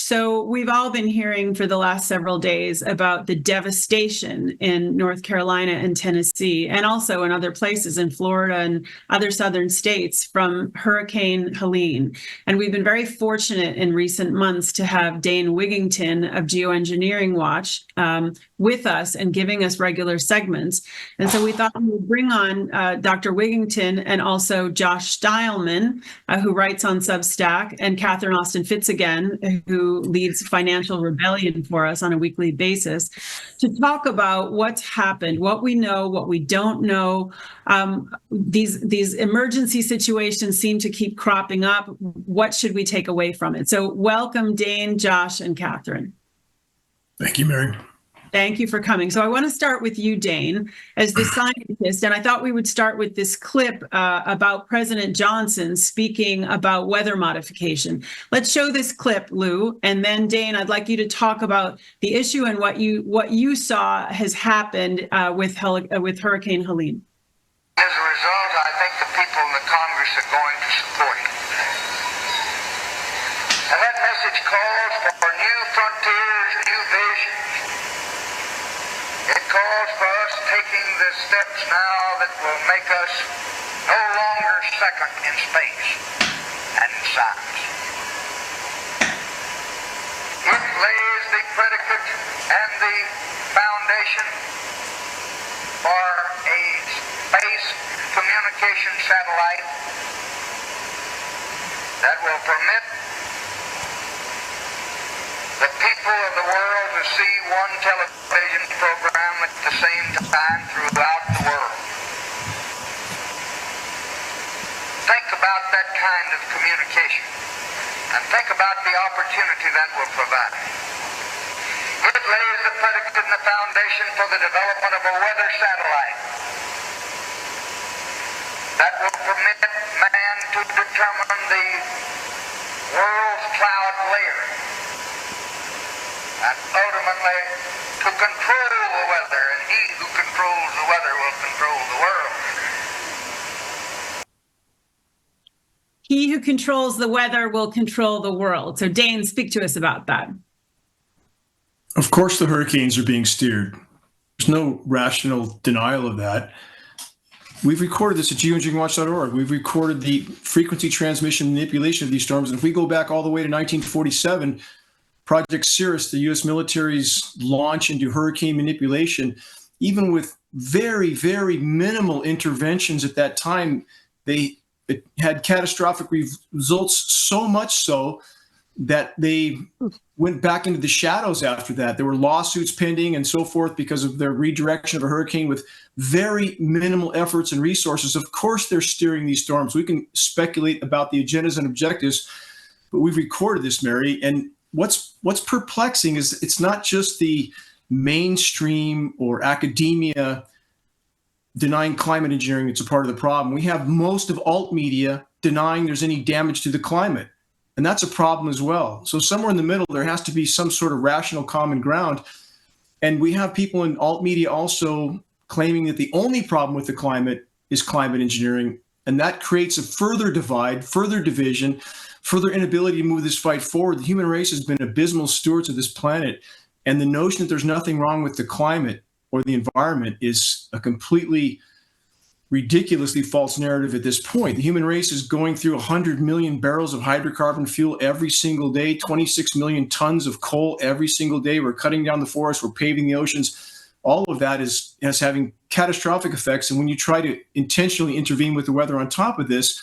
So we've all been hearing for the last several days about the devastation in North Carolina and Tennessee, and also in other places in Florida and other southern states from Hurricane Helene. And we've been very fortunate in recent months to have Dane Wigington of Geoengineering Watch with us and giving us regular segments. And so we thought we would bring on Dr. Wigington and also Josh Stylman, who writes on Substack, and Catherine Austin Fitz-again, who leads Financial Rebellion for us on a weekly basis, to talk about what's happened, what we know, what we don't know. These emergency situations seem to keep cropping up. What should we take away from it? So welcome, Dane, Josh, and Catherine. Thank you, Mary. Thank you for coming. So I want to start with you, Dane, as the scientist, and I thought we would start with this clip about President Johnson speaking about weather modification. Let's show this clip, Lou, and then Dane, I'd like you to talk about the issue and what you saw has happened with Hurricane Helene. As a result, I think the people in the Congress are going to support it. And that message calls for new frontiers, new visions. It calls for us taking the steps now that will make us no longer second in space and in science. It lays the predicate and the foundation for a space communication satellite that will permit the people of the world to see one television program at the same time throughout the world. Think about that kind of communication and think about the opportunity that will provide. It lays the predicate and the foundation for the development of a weather satellite that will permit man to determine the world's cloud layer and ultimately to control the weather, and he who controls the weather will control the world. He who controls the weather will control the world. So Dane, speak to us about that. Of course, the hurricanes are being steered. There's no rational denial of that. We've recorded this at geoengineeringwatch.org. We've recorded the frequency transmission manipulation of these storms. And if we go back all the way to 1947, Project Cirrus, the U.S. military's launch into hurricane manipulation, even with very, very minimal interventions at that time, it had catastrophic results, so much so that they went back into the shadows after that. There were lawsuits pending and so forth because of their redirection of a hurricane with very minimal efforts and resources. Of course, they're steering these storms. We can speculate about the agendas and objectives, but we've recorded this, Mary. And what's perplexing is it's not just the mainstream or academia denying climate engineering that's a part of the problem. We have most of alt media denying there's any damage to the climate. And that's a problem as well. So somewhere in the middle, there has to be some sort of rational common ground. And we have people in alt media also claiming that the only problem with the climate is climate engineering. And that creates a further divide, further division, further inability to move this fight forward. The human race has been abysmal stewards of this planet. And the notion that there's nothing wrong with the climate or the environment is a completely ridiculously false narrative at this point. The human race is going through 100 million barrels of hydrocarbon fuel every single day, 26 million tons of coal every single day. We're cutting down the forests, we're paving the oceans. All of that is having catastrophic effects. And when you try to intentionally intervene with the weather on top of this,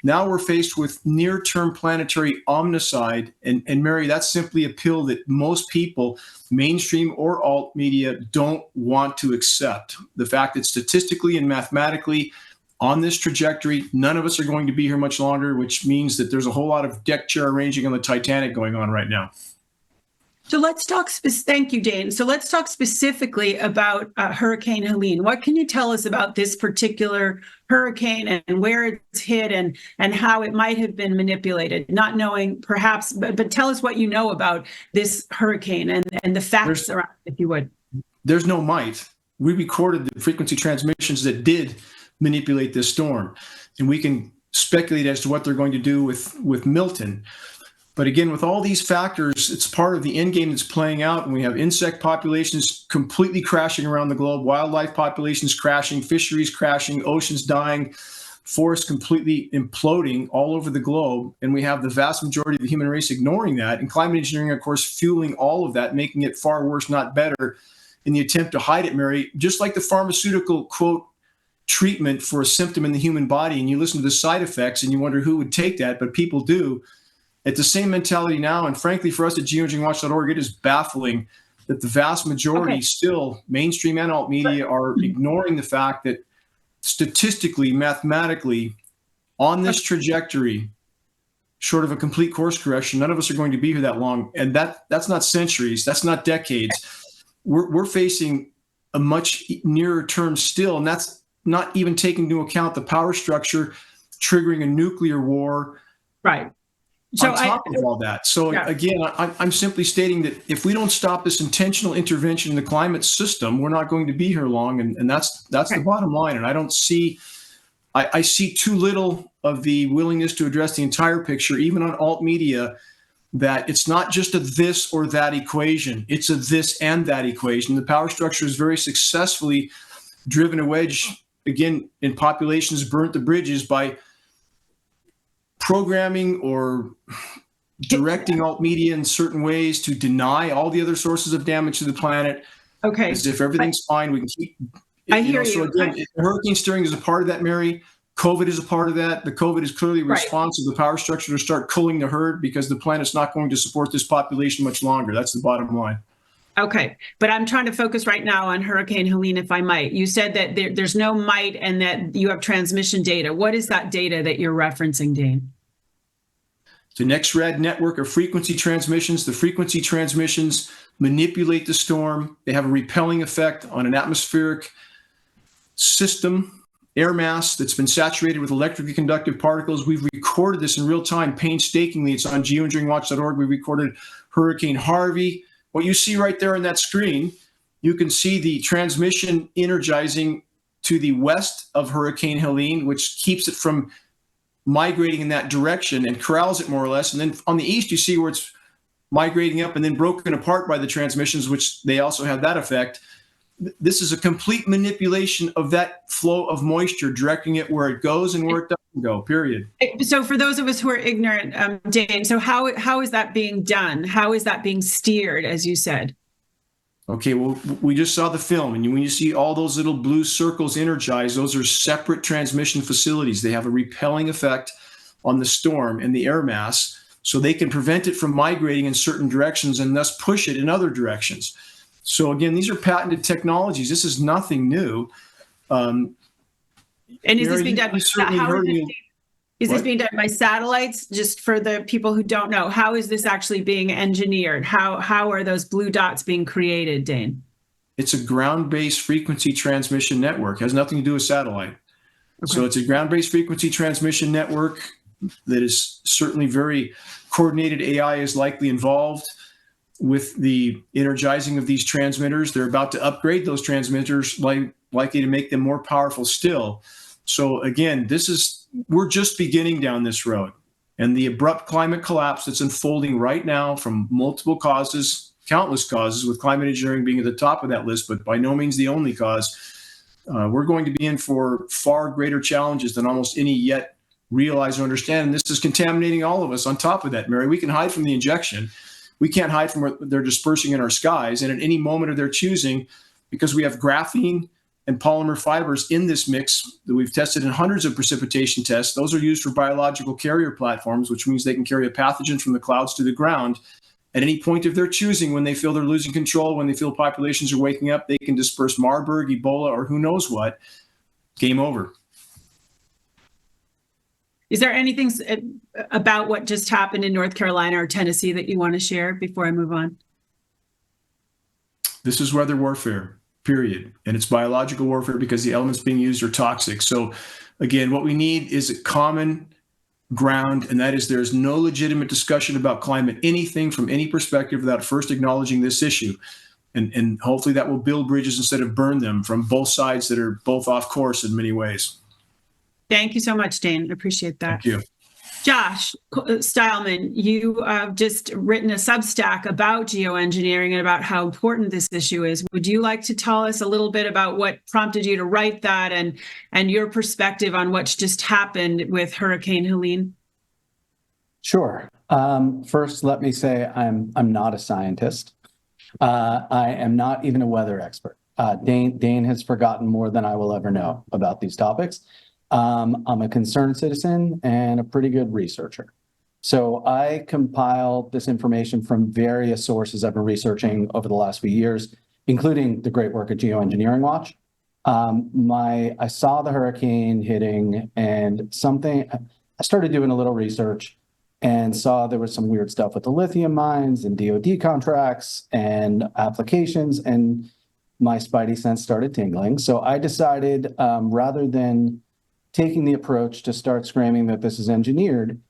now we're faced with near-term planetary omnicide. And Mary, that's simply a pill that most people, mainstream or alt media, don't want to accept. The fact that statistically and mathematically on this trajectory, none of us are going to be here much longer, which means that there's a whole lot of deck chair arranging on the Titanic going on right now. So let's talk, thank you, Dane. So let's talk specifically about Hurricane Helene. What can you tell us about this particular hurricane and where it's hit and how it might have been manipulated? Not knowing perhaps, but tell us what you know about this hurricane and the facts around it, if you would. There's no might. We recorded the frequency transmissions that did manipulate this storm, and we can speculate as to what they're going to do with Milton. But again, with all these factors, it's part of the end game that's playing out. And we have insect populations completely crashing around the globe, wildlife populations crashing, fisheries crashing, oceans dying, forests completely imploding all over the globe. And we have the vast majority of the human race ignoring that. And climate engineering, of course, fueling all of that, making it far worse, not better, in the attempt to hide it, Mary. Just like the pharmaceutical, quote, treatment for a symptom in the human body, and you listen to the side effects and you wonder who would take that, but people do. It's the same mentality now, and frankly, for us at geoengineeringwatch.org, it is baffling that the vast majority still, mainstream and alt media, are ignoring the fact that statistically, mathematically, on this trajectory, short of a complete course correction, none of us are going to be here that long. And that's not centuries, that's not decades. We're facing a much nearer term still, and that's not even taking into account the power structure triggering a nuclear war. Right. So on top of all that. So again, I'm simply stating that if we don't stop this intentional intervention in the climate system, we're not going to be here long. And that's the bottom line. And I don't see, I see too little of the willingness to address the entire picture, even on alt media, that it's not just a this or that equation. It's a this and that equation. The power structure has very successfully driven a wedge, again, in populations, burnt the bridges by programming or directing alt media in certain ways to deny all the other sources of damage to the planet. Okay. As if everything's fine, we can keep. I hear you. So again, hurricane steering is a part of that, Mary. COVID is a part of that. The COVID is clearly responsive to the power structure to start culling the herd because the planet's not going to support this population much longer. That's the bottom line. Okay, but I'm trying to focus right now on Hurricane Helene, if I might. You said that there's no might and that you have transmission data. What is that data that you're referencing, Dane? It's an X-rad network of frequency transmissions. The frequency transmissions manipulate the storm. They have a repelling effect on an atmospheric system, air mass that's been saturated with electrically conductive particles. We've recorded this in real time painstakingly. It's on geoengineeringwatch.org. We recorded Hurricane Harvey. What you see right there on that screen, you can see the transmission energizing to the west of Hurricane Helene, which keeps it from migrating in that direction and corrals it more or less. And then on the east, you see where it's migrating up and then broken apart by the transmissions, which they also have that effect. This is a complete manipulation of that flow of moisture, directing it where it goes and where it doesn't go, period. So for those of us who are ignorant, Dane, so how is that being done? How is that being steered, as you said? Okay, well, we just saw the film, and when you see all those little blue circles energized, those are separate transmission facilities. They have a repelling effect on the storm and the air mass, so they can prevent it from migrating in certain directions and thus push it in other directions. So again, these are patented technologies. This is nothing new. And is this being done? Is this being done by satellites? Just for the people who don't know, how is this actually being engineered? How are those blue dots being created, Dane? It's a ground-based frequency transmission network. It has nothing to do with satellite. Okay. So it's a ground-based frequency transmission network that is certainly very coordinated. AI is likely involved with the energizing of these transmitters. They're about to upgrade those transmitters, likely to make them more powerful still. So again, we're just beginning down this road. And the abrupt climate collapse that's unfolding right now from multiple causes, countless causes, with climate engineering being at the top of that list, but by no means the only cause, we're going to be in for far greater challenges than almost any yet realize or understand. And this is contaminating all of us on top of that, Mary. We can hide from the injection. We can't hide from what they're dispersing in our skies. And at any moment of their choosing, because we have graphene and polymer fibers in this mix that we've tested in hundreds of precipitation tests, those are used for biological carrier platforms, which means they can carry a pathogen from the clouds to the ground. At any point of their choosing, when they feel they're losing control, when they feel populations are waking up, they can disperse Marburg, Ebola, or who knows what. Game over. Is there anything about what just happened in North Carolina or Tennessee that you want to share before I move on? This is weather warfare, period. And it's biological warfare because the elements being used are toxic. So again, what we need is a common ground, and that is there's no legitimate discussion about climate, anything from any perspective, without first acknowledging this issue. And hopefully that will build bridges instead of burn them from both sides that are both off course in many ways. Thank you so much, Dane. I appreciate that. Thank you. Josh Stylman, you have just written a Substack about geoengineering and about how important this issue is. Would you like to tell us a little bit about what prompted you to write that and your perspective on what's just happened with Hurricane Helene? Sure. First, let me say I'm not a scientist. I am not even a weather expert. Dane has forgotten more than I will ever know about these topics. I'm a concerned citizen and a pretty good researcher. So I compiled this information from various sources I've been researching over the last few years, including the great work at Geoengineering Watch. I saw the hurricane hitting and I started doing a little research and saw there was some weird stuff with the lithium mines and DoD contracts and applications, and my spidey sense started tingling. So I decided, rather than taking the approach to start screaming that this is engineered,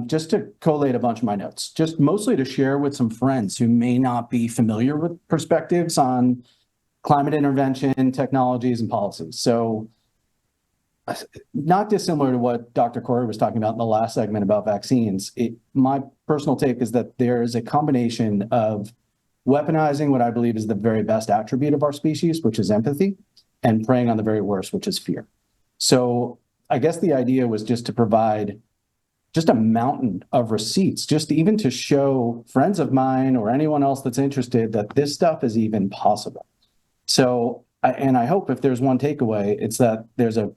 just to collate a bunch of my notes, just mostly to share with some friends who may not be familiar with perspectives on climate intervention, technologies, and policies. So not dissimilar to what Dr. Corey was talking about in the last segment about vaccines, my personal take is that there is a combination of weaponizing what I believe is the very best attribute of our species, which is empathy, and preying on the very worst, which is fear. So I guess the idea was just to provide just a mountain of receipts, just even to show friends of mine or anyone else that's interested that this stuff is even possible. So, I hope if there's one takeaway, it's that there's a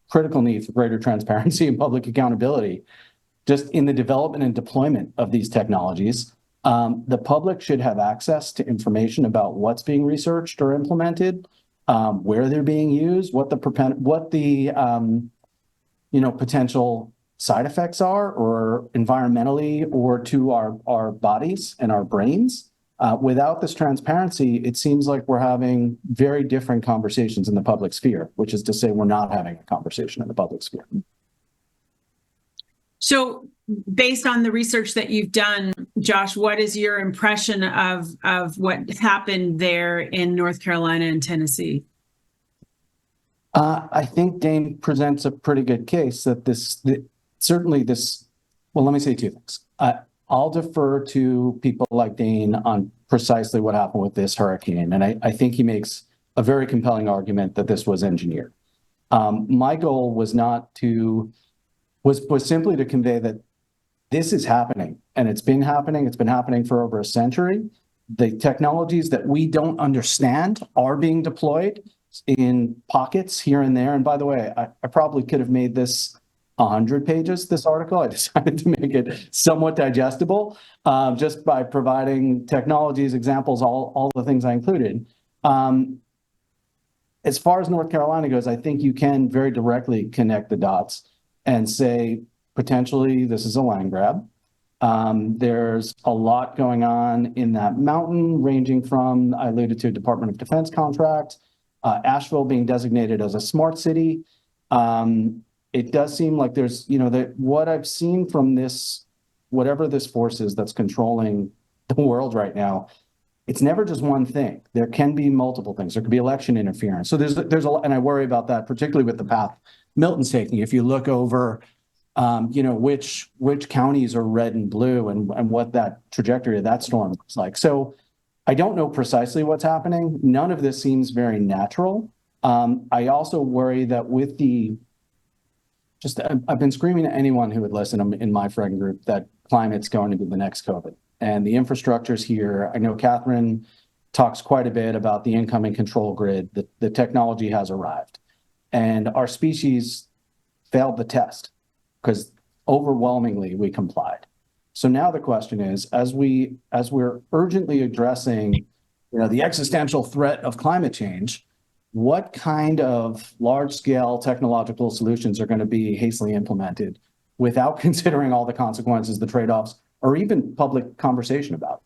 critical need for greater transparency and public accountability just in the development and deployment of these technologies. The public should have access to information about what's being researched or implemented, where they're being used, what the potential side effects are, or environmentally, or to our bodies and our brains. Without this transparency, it seems like we're having very different conversations in the public sphere, which is to say we're not having a conversation in the public sphere. So based on the research that you've done, Josh, what is your impression of what happened there in North Carolina and Tennessee? I think Dane presents a pretty good case that well, let me say two things. I'll defer to people like Dane on precisely what happened with this hurricane. And I think he makes a very compelling argument that this was engineered. My goal was simply to convey that this is happening, and it's been happening for over a century. The technologies that we don't understand are being deployed in pockets here and there. And by the way, I probably could have made this 100 pages, this article. I decided to make it somewhat digestible just by providing technologies, examples, all the things I included. As far as North Carolina goes, I think you can very directly connect the dots and say, potentially, this is a land grab. There's a lot going on in that mountain, ranging from, I alluded to, Department of Defense contract, Asheville being designated as a smart city. It does seem like there's, what I've seen from this, whatever this force is that's controlling the world right now, it's never just one thing. There can be multiple things. There could be election interference. So there's a lot, and I worry about that, particularly with the path Milton's taking. If you look over, which counties are red and blue and what that trajectory of that storm looks like. So I don't know precisely what's happening. None of this seems very natural. I also worry that with I've been screaming at anyone who would listen in my friend group that climate's going to be the next COVID. And the infrastructure's here. I know Catherine talks quite a bit about the incoming control grid. The technology has arrived. And our species failed the test because overwhelmingly we complied. So now the question is, as we're urgently addressing the existential threat of climate change, what kind of large-scale technological solutions are going to be hastily implemented without considering all the consequences, the trade-offs, or even public conversation about it?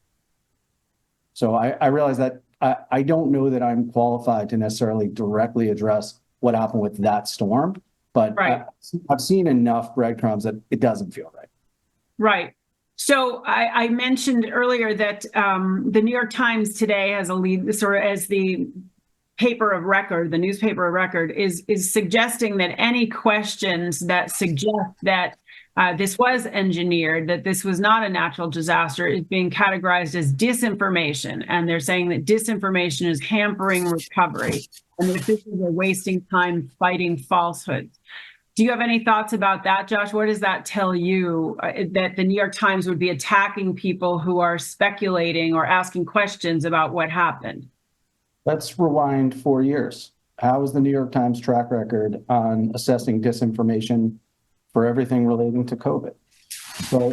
So I realize that I don't know that I'm qualified to necessarily directly address what happened with that storm, but right. I've seen enough breadcrumbs that it doesn't feel right. Right. So I mentioned earlier that the New York Times today has a lead, sort of as the paper of record, the newspaper of record is suggesting that any questions that suggest that this was engineered, that this was not a natural disaster, is being categorized as disinformation. And they're saying that disinformation is hampering recovery and that officials are wasting time fighting falsehoods. Do you have any thoughts about that, Josh? What does that tell you, that the New York Times would be attacking people who are speculating or asking questions about what happened? Let's rewind 4 years. How is the New York Times track record on assessing disinformation for everything relating to COVID? So,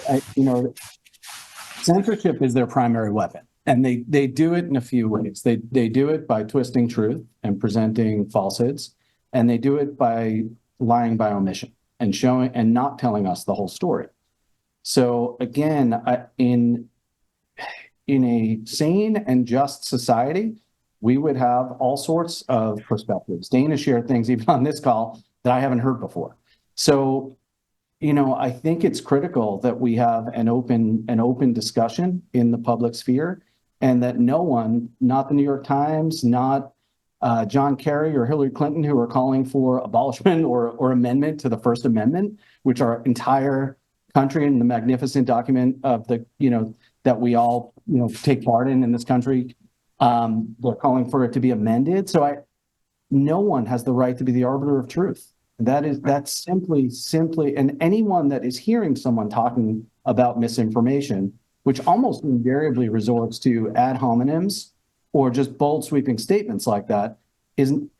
censorship is their primary weapon, and they do it in a few ways. They do it by twisting truth and presenting falsehoods, and they do it by lying by omission and showing and not telling us the whole story. So again, in a sane and just society, we would have all sorts of perspectives. Dane has shared things even on this call that I haven't heard before. So, I think it's critical that we have an open discussion in the public sphere, and that no one, not the New York Times, not John Kerry or Hillary Clinton, who are calling for abolishment or amendment to the First Amendment, which our entire country and the magnificent document of the, that we all, take part in this country, they're calling for it to be amended. So no one has the right to be the arbiter of truth. That's simply, and anyone that is hearing someone talking about misinformation, which almost invariably resorts to ad hominems or just bold sweeping statements like that,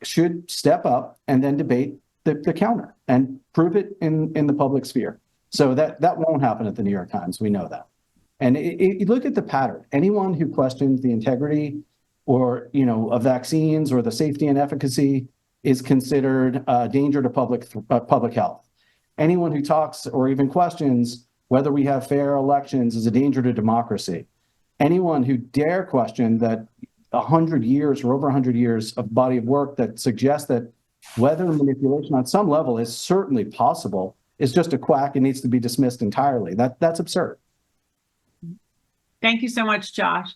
should step up and then debate the counter and prove it in the public sphere. So that won't happen at the New York Times. We know that. And you look at the pattern. Anyone who questions the integrity or of vaccines or the safety and efficacy is considered a danger to public health. Anyone who talks or even questions whether we have fair elections is a danger to democracy. Anyone who dare question that 100 years or over 100 years of body of work that suggests that weather manipulation on some level is certainly possible is just a quack and needs to be dismissed entirely. That's absurd. Thank you so much, Josh.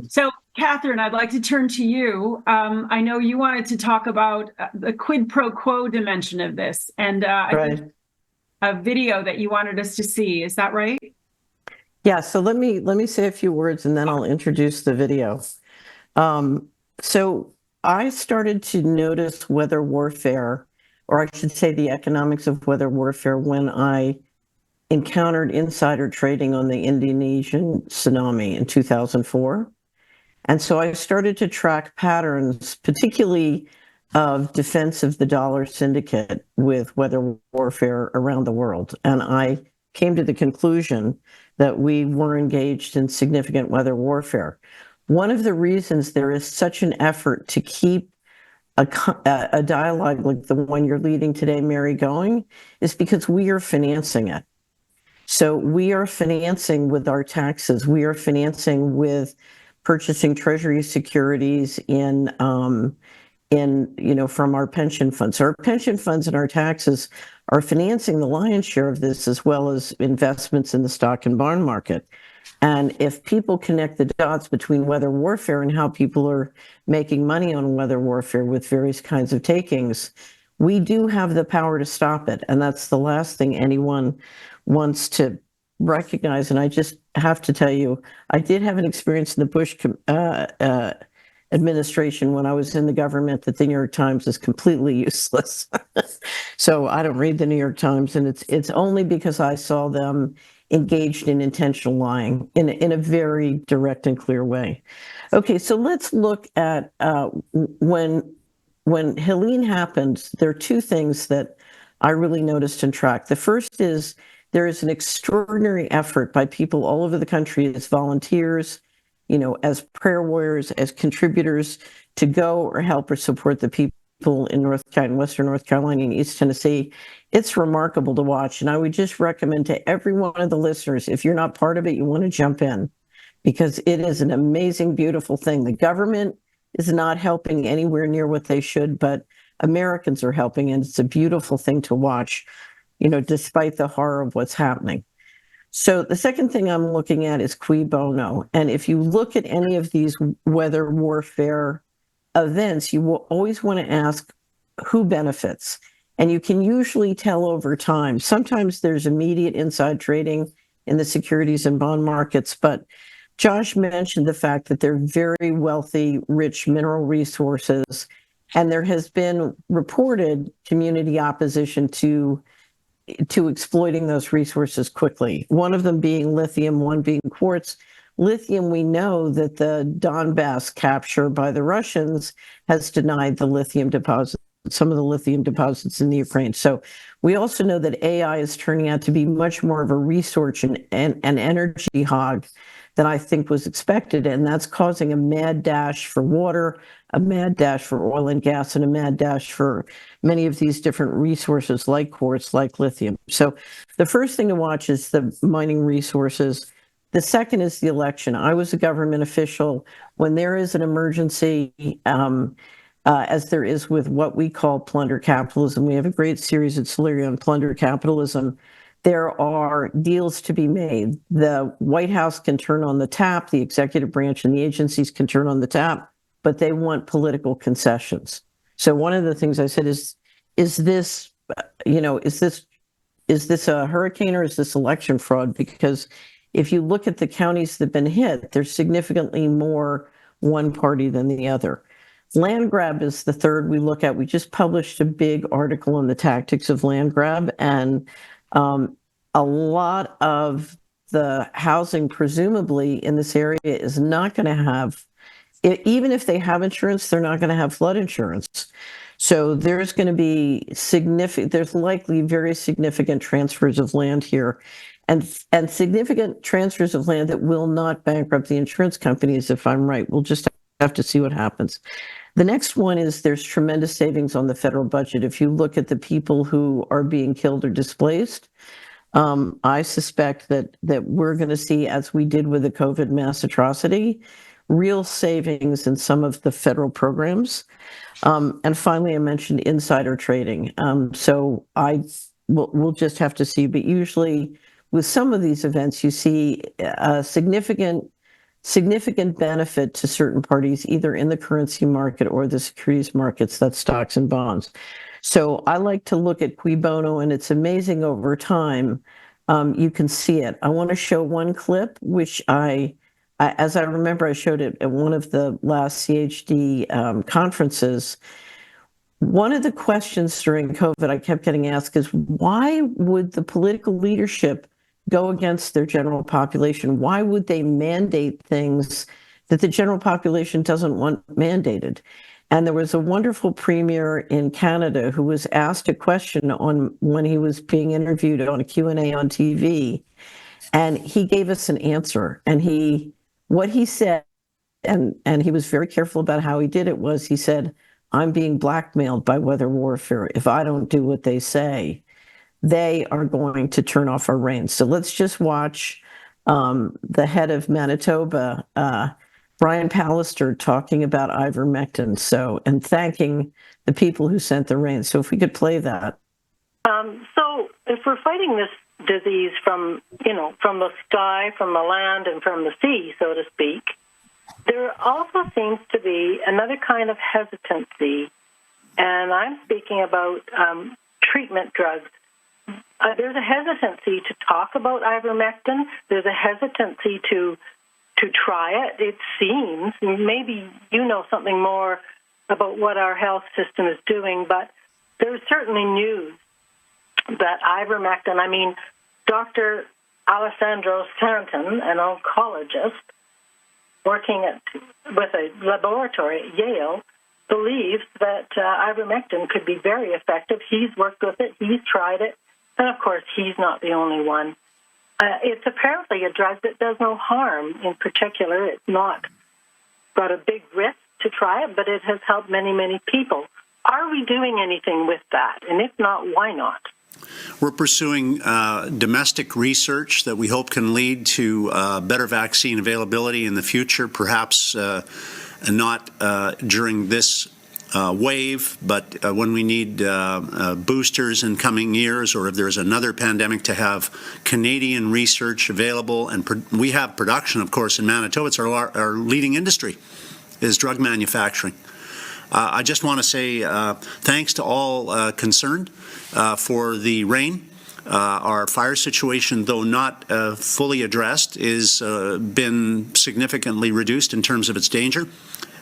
So, Catherine, I'd like to turn to you. I know you wanted to talk about the quid pro quo dimension of this, and I think a video that you wanted us to see. Is that right? Yeah. So let me say a few words, and then I'll introduce the video. So I started to notice weather warfare, or I should say the economics of weather warfare, when I encountered insider trading on the Indonesian tsunami in 2004. And so I started to track patterns, particularly of defense of the dollar syndicate with weather warfare around the world. And I came to the conclusion that we were engaged in significant weather warfare. One of the reasons there is such an effort to keep a dialogue like the one you're leading today, Mary, going is because we are financing it. So we are financing with our taxes. We are financing with purchasing treasury securities in from our pension funds. Our pension funds and our taxes are financing the lion's share of this, as well as investments in the stock and bond market. And if people connect the dots between weather warfare and how people are making money on weather warfare with various kinds of takings, we do have the power to stop it. And that's the last thing anyone wants to recognize. And I just have to tell you, I did have an experience in the Bush administration when I was in the government that the New York Times is completely useless. So I don't read the New York Times, and it's only because I saw them engaged in intentional lying in a very direct and clear way. Okay, so let's look at when Helene happened, there are two things that I really noticed and tracked. The first is there is an extraordinary effort by people all over the country as volunteers, as prayer warriors, as contributors to go or help or support the people in Western North Carolina and East Tennessee. It's remarkable to watch. And I would just recommend to every one of the listeners, if you're not part of it, you want to jump in, because it is an amazing, beautiful thing. The government is not helping anywhere near what they should, but Americans are helping. And it's a beautiful thing to watch, despite the horror of what's happening. So the second thing I'm looking at is cui bono. And if you look at any of these weather warfare events, you will always want to ask who benefits. And you can usually tell over time. Sometimes there's immediate inside trading in the securities and bond markets, but Josh mentioned the fact that they're very wealthy, rich mineral resources, and there has been reported community opposition to exploiting those resources quickly. One of them being lithium, one being quartz. Lithium, we know that the Donbass capture by the Russians has denied the lithium deposits, some of the lithium deposits in the Ukraine. So we also know that AI is turning out to be much more of a resource and energy hog than I think was expected. And that's causing a mad dash for water, a mad dash for oil and gas, and a mad dash for many of these different resources like quartz, like lithium. So the first thing to watch is the mining resources. The second is the election. I was a government official. When there is an emergency, as there is with what we call plunder capitalism, we have a great series at Celeria on plunder capitalism. There are deals to be made. The White House can turn on the tap, the executive branch and the agencies can turn on the tap, but they want political concessions. So one of the things I said is this, is this a hurricane or is this election fraud? Because if you look at the counties that have been hit, there's significantly more one party than the other. Land grab is the third we look at. We just published a big article on the tactics of land grab, and a lot of the housing presumably in this area is not going to have, even if they have insurance, they're not going to have flood insurance. So there's going to be there's likely very significant transfers of land here, and significant transfers of land that will not bankrupt the insurance companies, if I'm right. We'll just have to see what happens. The next one is there's tremendous savings on the federal budget. If you look at the people who are being killed or displaced, I suspect that we're going to see, as we did with the COVID mass atrocity, real savings in some of the federal programs. And finally, I mentioned insider trading. So we'll just have to see. But usually with some of these events, you see a significant benefit to certain parties, either in the currency market or the securities markets, that's stocks and bonds. So I like to look at cui bono, and it's amazing over time. You can see it. I want to show one clip, which as I remember, I showed it at one of the last CHD conferences. One of the questions during COVID I kept getting asked is, why would the political leadership go against their general population? Why would they mandate things that the general population doesn't want mandated? And there was a wonderful premier in Canada who was asked a question when he was being interviewed on a Q&A on TV, and he gave us an answer. And what he said, and he was very careful about how he did it, was he said, "I'm being blackmailed by weather warfare. If I don't do what they say, they are going to turn off our rain." So let's just watch the head of Manitoba, Brian Pallister, talking about ivermectin, and thanking the people who sent the rain. So if we could play that. So if we're fighting this disease from the sky, from the land, and from the sea, so to speak, there also seems to be another kind of hesitancy, and I'm speaking about treatment drugs. There's a hesitancy to talk about ivermectin. There's a hesitancy to try it. It seems, maybe you know something more about what our health system is doing, but there's certainly news that ivermectin, Dr. Alessandro Santon, an oncologist working with a laboratory at Yale, believes that ivermectin could be very effective. He's worked with it. He's tried it. And, of course, he's not the only one. It's apparently a drug that does no harm. In particular, it's not got a big risk to try it, but it has helped many, many people. Are we doing anything with that? And if not, why not? We're pursuing domestic research that we hope can lead to better vaccine availability in the future, perhaps not during this wave, but when we need boosters in coming years, or if there's another pandemic, to have Canadian research available. And we have production, of course, in Manitoba. It's our leading industry is drug manufacturing. I just want to say thanks to all concerned for the rain. Our fire situation, though not fully addressed, is been significantly reduced in terms of its danger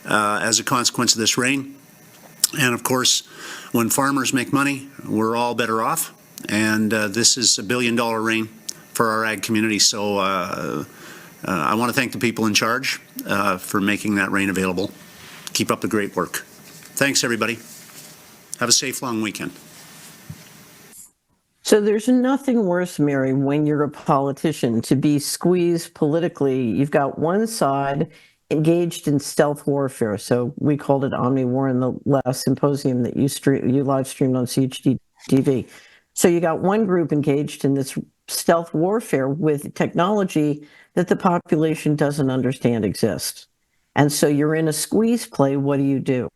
as a consequence of this rain. And of course, when farmers make money, we're all better off. And this is $1 billion rain for our ag community. So I want to thank the people in charge for making that rain available. Keep up the great work. Thanks, everybody. Have a safe, long weekend. So there's nothing worse, Mary, when you're a politician to be squeezed politically. You've got one side engaged in stealth warfare. So we called it Omni War in the last symposium that you live streamed on CHD TV. So you got one group engaged in this stealth warfare with technology that the population doesn't understand exists. And so you're in a squeeze play. What do you do?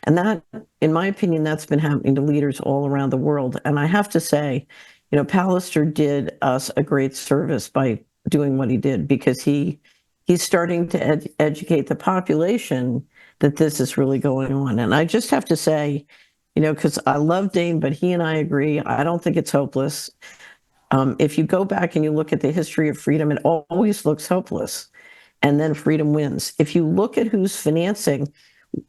And that, in my opinion, that's been happening to leaders all around the world. And I have to say, Pallister did us a great service by doing what he did, because he's starting to educate the population that this is really going on. And I just have to say, because I love Dane, but he and I agree, I don't think it's hopeless. If you go back and you look at the history of freedom, it always looks hopeless. And then freedom wins. If you look at who's financing,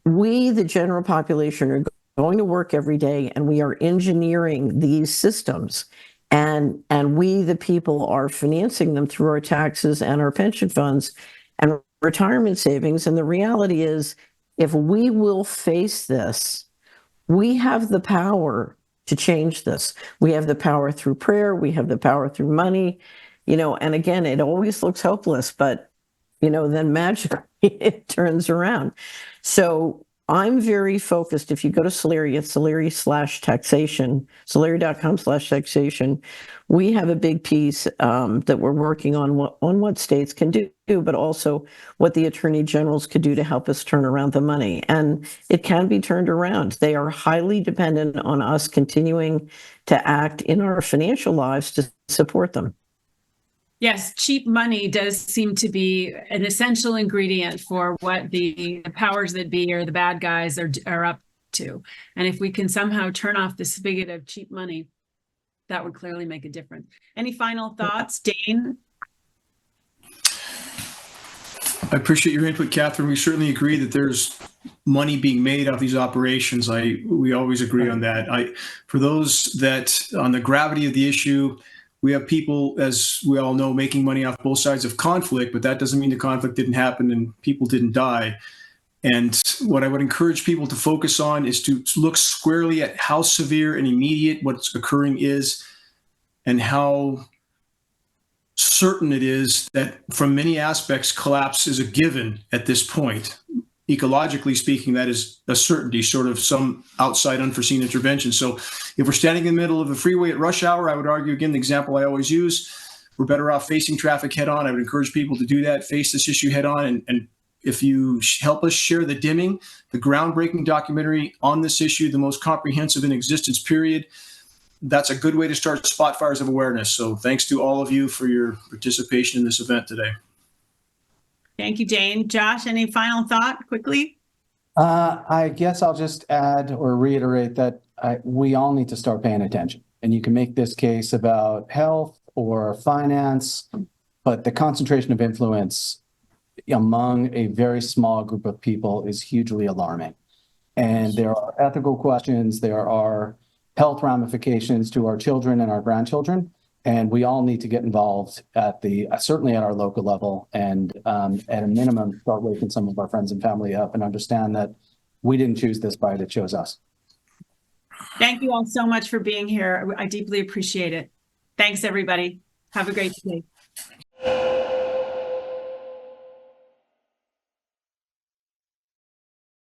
we, the general population, are going to work every day, and we are engineering these systems. And we, the people, are financing them through our taxes and our pension funds and retirement savings. And the reality is, if we will face this, we have the power to change this. We have the power through prayer. We have the power through money. And again, it always looks hopeless, but then magically it turns around. So I'm very focused. If you go to Solari, it's Solari/taxation, Solari.com/taxation. We have a big piece that we're working on what states can do, but also what the attorney generals could do to help us turn around the money. And it can be turned around. They are highly dependent on us continuing to act in our financial lives to support them. Yes, cheap money does seem to be an essential ingredient for what the powers that be or the bad guys are up to. And if we can somehow turn off the spigot of cheap money, that would clearly make a difference. Any final thoughts, Dane? I appreciate your input, Catherine. We certainly agree that there's money being made off these operations. We always agree on that. For those that, on the gravity of the issue, we have people, as we all know, making money off both sides of conflict, but that doesn't mean the conflict didn't happen and people didn't die. And what I would encourage people to focus on is to look squarely at how severe and immediate what's occurring is, and how certain it is that from many aspects, collapse is a given at this point. Ecologically speaking, that is a certainty, short of some outside unforeseen intervention. So if we're standing in the middle of a freeway at rush hour, I would argue, again, the example I always use, we're better off facing traffic head on. I would encourage people to do that, face this issue head on. And if you help us share The Dimming, the groundbreaking documentary on this issue, the most comprehensive in existence, period, that's a good way to start spot fires of awareness. So thanks to all of you for your participation in this event today. Thank you, Dane. Josh, any final thought quickly? I guess I'll just add or reiterate that we all need to start paying attention. And you can make this case about health or finance, but the concentration of influence among a very small group of people is hugely alarming. And there are ethical questions, there are health ramifications to our children and our grandchildren. And we all need to get involved certainly at our local level, and at a minimum, start waking some of our friends and family up and understand that we didn't choose this fight, it chose us. Thank you all so much for being here. I deeply appreciate it. Thanks, everybody. Have a great day.